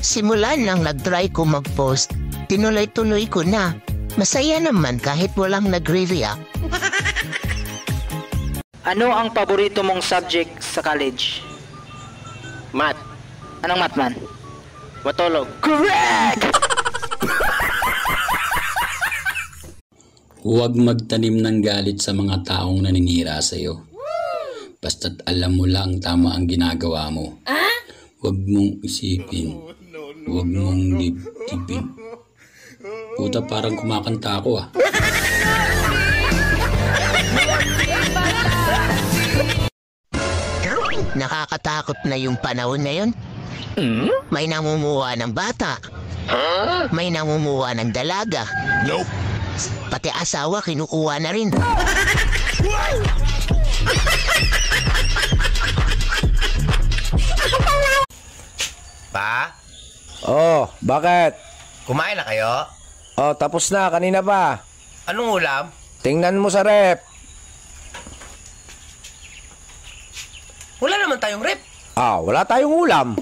Simula nang nag-try ko mag-post, tinuloy-tuloy ko na. Masaya naman kahit walang nag-react. Ano ang paborito mong subject sa college? Math. Anong math man? Matulog. Correct! Huwag magtanim ng galit sa mga taong naninira sa iyo. Basta't alam mo lang tama ang ginagawa mo. Huwag mong isipin. Huwag mong dibdibin. Puta, parang kumakanta ako ah. Nakakatakot na yung panahon na yun. May namumuha ng bata. May namumuha ng dalaga. Nope. Pati asawa kinukuha na rin. Pa? Oh, bakit? Kumain na kayo? Oh, tapos na. Kanina pa. Anong ulam? Tingnan mo sa rep. Wala naman tayong rep. Ah, wala tayong ulam.